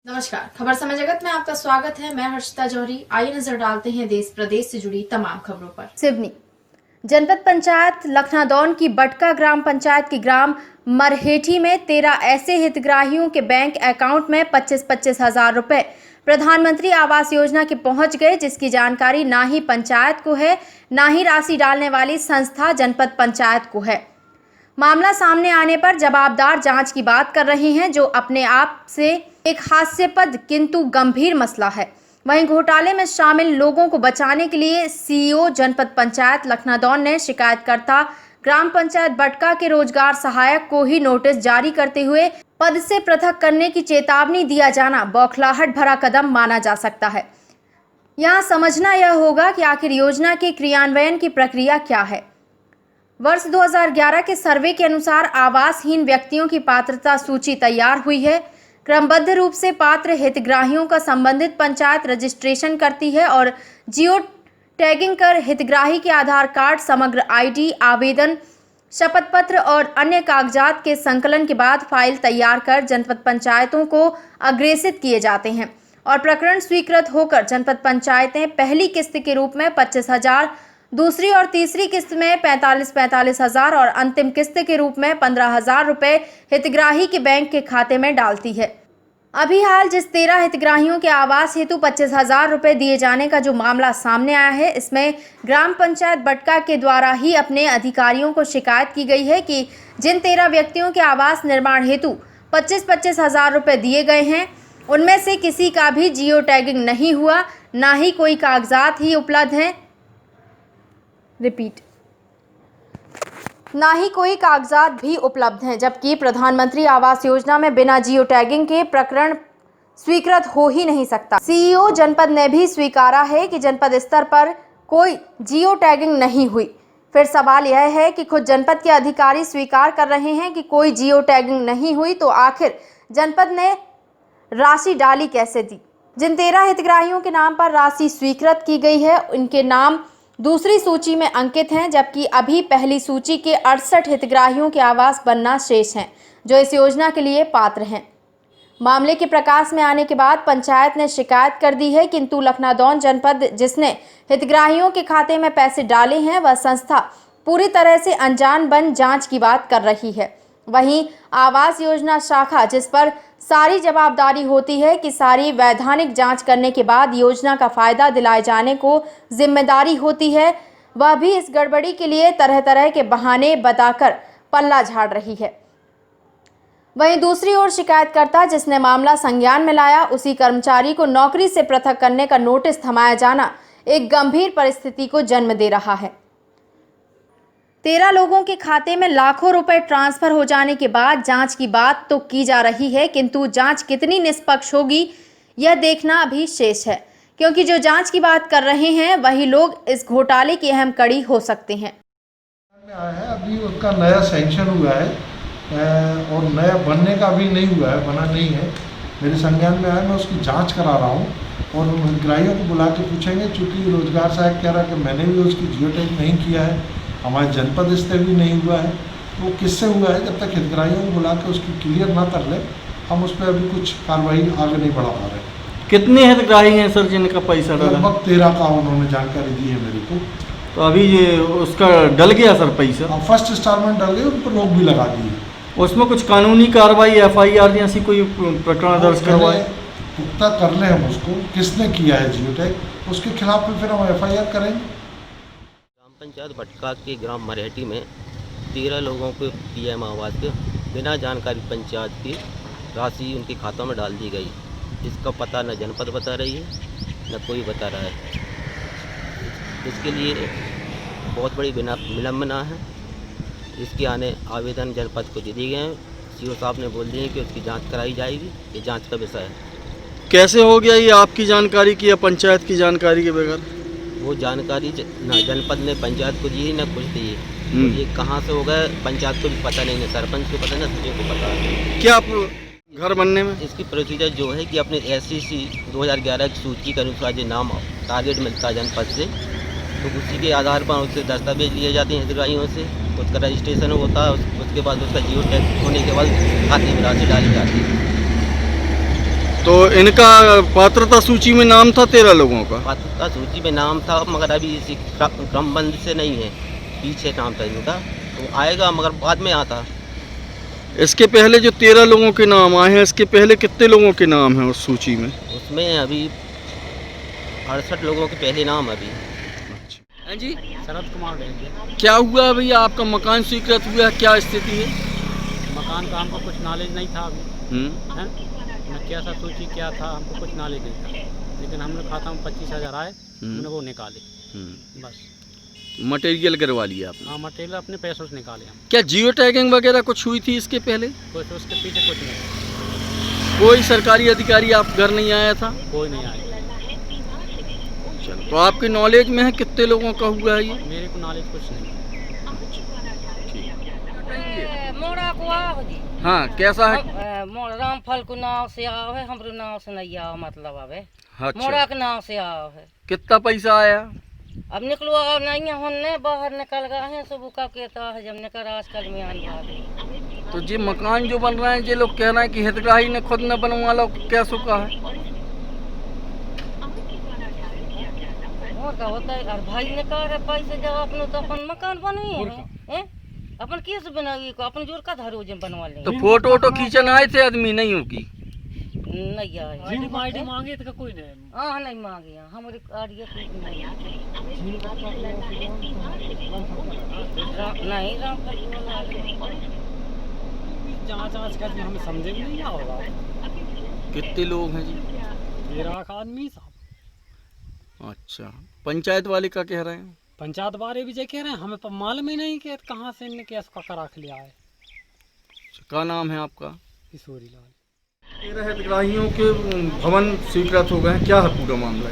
नमस्कार, खबर समय जगत में आपका स्वागत है। मैं हर्षिता जौहरी। आइए नजर डालते हैं देश प्रदेश से जुड़ी तमाम खबरों पर। सिवनी जनपद पंचायत लखनादौन की बटका ग्राम पंचायत की ग्राम मरहेठी में 13 ऐसे हितग्राहियों के बैंक अकाउंट में 25-25 हजार रुपए प्रधानमंत्री आवास योजना के पहुंच गए, जिसकी जानकारी ना ही पंचायत को है, ना ही राशि डालने वाली संस्था जनपद पंचायत को है। मामला सामने आने पर जवाबदार जांच की बात कर रहे हैं, जो अपने आप से एक हास्यास्पद किंतु गंभीर मसला है। वहीं घोटाले में शामिल लोगों को बचाने के लिए सीईओ जनपद पंचायत लखनादौन ने शिकायतकर्ता ग्राम पंचायत बटका के रोजगार सहायक को ही नोटिस जारी करते हुए पद से पृथक करने की चेतावनी दिया जाना बौखलाहट भरा कदम माना जा सकता है। यहाँ समझना यह होगा कि आखिर योजना के क्रियान्वयन की प्रक्रिया क्या है। वर्ष 2011 के सर्वे के अनुसार आवासहीन व्यक्तियों की पात्रता सूची तैयार हुई है। क्रमबद्ध रूप से पात्र हितग्राहियों का संबंधित पंचायत रजिस्ट्रेशन करती है और जियो टैगिंग कर हितग्राही के आधार कार्ड, समग्र आईडी, आवेदन, शपथ पत्र और अन्य कागजात के संकलन के बाद फाइल तैयार कर जनपद पंचायतों को अग्रेसित किए जाते हैं और प्रकरण स्वीकृत होकर जनपद पंचायतें पहली किस्त के रूप में 25,000, दूसरी और तीसरी किस्त में 45-45 हजार और अंतिम किस्त के रूप में 15,000 रुपए हितग्राही के बैंक के खाते में डालती है। अभी हाल जिस 13 हितग्राहियों के आवास हेतु 25,000 रुपए दिए जाने का जो मामला सामने आया है, इसमें ग्राम पंचायत बटका के द्वारा ही अपने अधिकारियों को शिकायत की गई है कि जिन 13 व्यक्तियों के आवास निर्माण हेतु 25-25 हजार रुपए दिए गए हैं, उनमें से किसी का भी जियो टैगिंग नहीं हुआ, ना ही कोई कागजात ही उपलब्ध हैं। ना ही कोई कागजात भी उपलब्ध हैं, जबकि प्रधानमंत्री आवास योजना में बिना जियो टैगिंग के प्रकरण स्वीकृत हो ही नहीं सकता। सीईओ जनपद ने भी स्वीकारा है कि जनपद स्तर पर कोई जियो टैगिंग नहीं हुई। फिर सवाल यह है कि खुद जनपद के अधिकारी स्वीकार कर रहे हैं कि कोई जियो टैगिंग नहीं हुई, तो आखिर जनपद ने राशि डाली कैसे दी। जिन 13 हितग्राहियों के नाम पर राशि स्वीकृत की गई है, उनके नाम दूसरी सूची में अंकित हैं, जबकि अभी पहली सूची के 68 हितग्राहियों के आवास बनना शेष हैं, जो इस योजना के लिए पात्र हैं। मामले के प्रकाश में आने के बाद पंचायत ने शिकायत कर दी है, किंतु लखनादौन जनपद जिसने हितग्राहियों के खाते में पैसे डाले हैं, वह संस्था पूरी तरह से अनजान बन जांच की बात कर रही है। वहीं आवास योजना शाखा, जिस पर सारी जवाबदारी होती है कि सारी वैधानिक जांच करने के बाद योजना का फायदा दिलाए जाने को जिम्मेदारी होती है, वह भी इस गड़बड़ी के लिए तरह तरह के बहाने बताकर पल्ला झाड़ रही है। वहीं दूसरी ओर शिकायतकर्ता जिसने मामला संज्ञान में लाया, उसी कर्मचारी को नौकरी से पृथक करने का नोटिस थमाया जाना एक गंभीर परिस्थिति को जन्म दे रहा है। 13 लोगों के खाते में लाखों रुपए ट्रांसफर हो जाने के बाद जांच की बात तो की जा रही है, किंतु जांच कितनी निष्पक्ष होगी यह देखना अभी शेष है, क्योंकि जो जांच की बात कर रहे हैं वही लोग इस घोटाले की अहम कड़ी हो सकते हैं। अभी उसका नया सैंक्शन हुआ है और नया बनने का भी नहीं हुआ है, बना नहीं है। मेरे संज्ञान में आया, मैं उसकी जाँच करा रहा हूँ और उन हितग्राहियों को बुला के पूछेंगे। चूँकि रोजगार सहायक कह रहा है कि मैंने भी उसकी जियो टैग नहीं किया है, हमारे जनपद स्तर भी नहीं हुआ है, वो किससे हुआ है। जब तक हितग्राहियों को बुला के उसकी क्लियर ना कर ले, हम उस पर अभी कुछ कार्रवाई आगे नहीं बढ़ा पा रहे। कितने हितग्राही हैं सर जिनका पैसा डाला? लगभग 13 का उन्होंने जानकारी दी है मेरे को। तो अभी ये उसका डल गया सर पैसा? फर्स्ट इंस्टॉलमेंट डल गई, उन पर रोक भी लगा दी है। उसमें कुछ कानूनी कार्रवाई, FIR जैसी कोई प्रकरण दर्ज करवाए? पुख्ता कर ले हम उसको, किसने किया है जियो टैग, उसके खिलाफ भी फिर हम FIR करेंगे। ग्राम पंचायत बटका के ग्राम मरहेठी में 13 लोगों को PM आवास के बिना जानकारी पंचायत की राशि उनके खातों में डाल दी गई। इसका पता न जनपद बता रही है, न कोई बता रहा है। इसके लिए बहुत बड़ी विलंबना है। इसके आने आवेदन जनपद को दे दिए गए हैं। सीओ साहब ने बोल दिए कि उसकी जांच कराई जाएगी, ये जांच का विषय है। कैसे हो गया ये आपकी जानकारी की या पंचायत की जानकारी के बगैर? वो जानकारी ना जनपद ने पंचायत को दी, ना कुछ दी। तो ये कहाँ से हो गया, पंचायत को भी पता नहीं, ना सरपंच को पता, ना सचिव को पता। क्या आप घर बनने में इसकी प्रोसीजर जो है कि अपने SCC 2011 की सूची के अनुसार जो नाम टारगेट मिलता है जनपद से, तो उसी के आधार पर उससे दस्तावेज लिए जाते हैं हितग्राहियों से, उसका रजिस्ट्रेशन होता है। उसके बाद उसका जियो टैग होने के बाद खाते में राशि डाली जाती है। तो इनका पात्रता सूची में नाम था 13 लोगों का। पात्रता सूची में नाम था, मगर अभी इसी क्रमबंद से नहीं है, पीछे नाम था इनका, तो आएगा मगर बाद में आता। इसके पहले जो 13 लोगों के नाम आए हैं, इसके पहले कितने लोगों के नाम हैं उस सूची में? उसमें अभी 68 लोगों के पहले नाम अभी। हाँ जी, शरद कुमार रहेंगे। क्या हुआ भैया, आपका मकान स्वीकृत हुआ है, क्या स्थिति है? मकान का हमको कुछ नॉलेज नहीं था अभी, हैं? न कैसा सूची क्या था, हमको कुछ नॉलेज नहीं था, लेकिन हमने खाता में 25,000 आए, हमने वो निकाले बस। मटेरियल करवा लिया आपने? हाँ, मटेरियल अपने पैसों से निकाले हम। क्या जियो टैगिंग वगैरह कुछ हुई थी इसके पहले? कुछ उसके पीछे कुछ नहीं, कोई सरकारी अधिकारी आप घर नहीं आया था? कोई नहीं आया। चलो, तो आपके नॉलेज में है कितने लोगों का हुआ है ये? मेरे को नॉलेज कुछ नहीं। मोड़ा को आओ जी। हाँ, कैसा है? मोड़ रामफल को नाव से आओ है, हमरो नाव से नहीं आओ, मतलब आवे अच्छा, मोड़ा के नाव से आओ है। कितना पैसा आया? अब निकलो आओ नहीं है, हमने बाहर निकल गए हैं, सब का कहता है जब निकल आजकल में आने वाले। तो ये मकान जो बन रहे हैं, ये लोग कह रहे हैं कि हितग्राही ने खुद न बनवा लो, क्या सुखा है? और क्या होता है, और भाई ने कहा पैसे जब अपने तो अपन मकान बनवाए हैं, अपन किस बनावी को अपन जोर का धारो जब बनवा लेंगे। तो फोटो वोटो खींचन आए थे आदमी, नहीं होगी? नहीं आए आईडी मांगे तो कोई नहीं। हाँ नहीं मांगे, हमारे आड़िया नहीं रामफल जांच कर हमें समझे में नहीं होगा। कितने लोग हैं जी? 13 आदमी साहब। अच्छा, पंचायत वाले का कह रहे हैं? पंचायत बारे भी जो कह रहे हैं, हमें मालूम ही नहीं कि कहाँ से इनने केस का रख लिया है। क्या नाम है आपका? किशोरी लाल। 13 हितग्राहियों के भवन स्वीकृत हो गए हैं, क्या है पूरा मामला?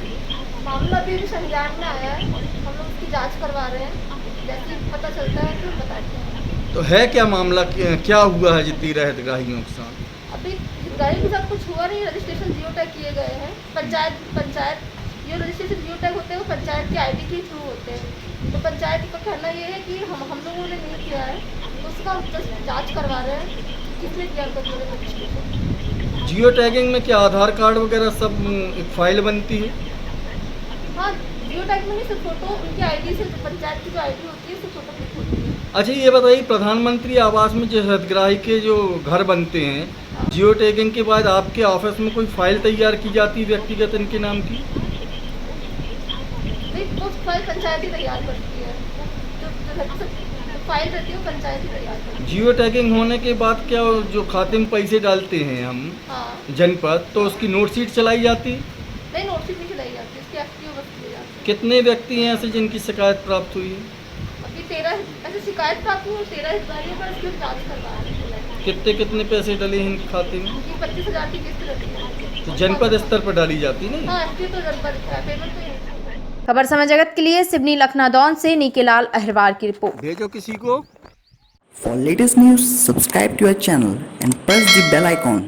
मामला अभी भी संज्ञान में आया है, हम लोग उसकी जांच करवा रहे हैं, जैसे ही पता चलता है तो बताते हैं। तो है क्या मामला, क्या हुआ है जी 13 हितग्राहियों के साथ? अभी हितग्राही के साथ कुछ हुआ नहीं, रजिस्ट्रेशन जियो टैग किए गए हैं। पंचायत ये रजिस्ट्रेशन जियो टैग होते हैं, वो पंचायत के आईडी के थ्रू होते हैं। तो पंचायत का कहना ये है कि हम लोगों ने नहीं किया है, तो उसका जाँच करवा रहे हैं किसने किया रजिस्ट्रेशन। जियो टैगिंग में क्या आधार कार्ड वगैरह सब एक फाइल बनती है? हाँ, जियो टैग में नहीं, सिर्फ फोटो उनकी आईडी से, पंचायत की जो आईडी होती है सिर्फ फोटो क्लिक होती है। अच्छा, ये बताइए, प्रधानमंत्री आवास में जो हितग्राही के जो घर बनते हैं, जियो टैगिंग के बाद आपके ऑफिस में कोई फाइल तैयार की जाती है व्यक्तिगत इनके नाम की? नहीं, वो फाइल पंचायत ही तैयार करती है, जो फाइल रहती है वो पंचायत ही तैयार करती है। जियो टैगिंग होने के बाद क्या जो खाते में पैसे डालते हैं हम जनपद, तो उसकी नोट शीट चलाई जाती है? नहीं, नोट शीट नहीं चलाई जाती, इसकी एफटीओ बस की जाती है। कितने व्यक्ति हैं ऐसे जिनकी शिकायत प्राप्त हुई है? अभी 13 ऐसे शिकायत प्राप्त हुई, 13 हितग्राही पर इसकी जाँच करवा रहे हैं। कितने पैसे डले हैं इनके खाते में? 25,000 की किस्त रहती है। तो जनपद स्तर पर डाली जाती नहीं? हाँ, एफटीओ तो जनपद का पेमेंट तो यही। खबर समय जगत के लिए सिवनी लखनादौन से नीकेलाल अहरवार की रिपोर्ट। भेजो किसी को। For latest news, subscribe to our channel and press the bell icon.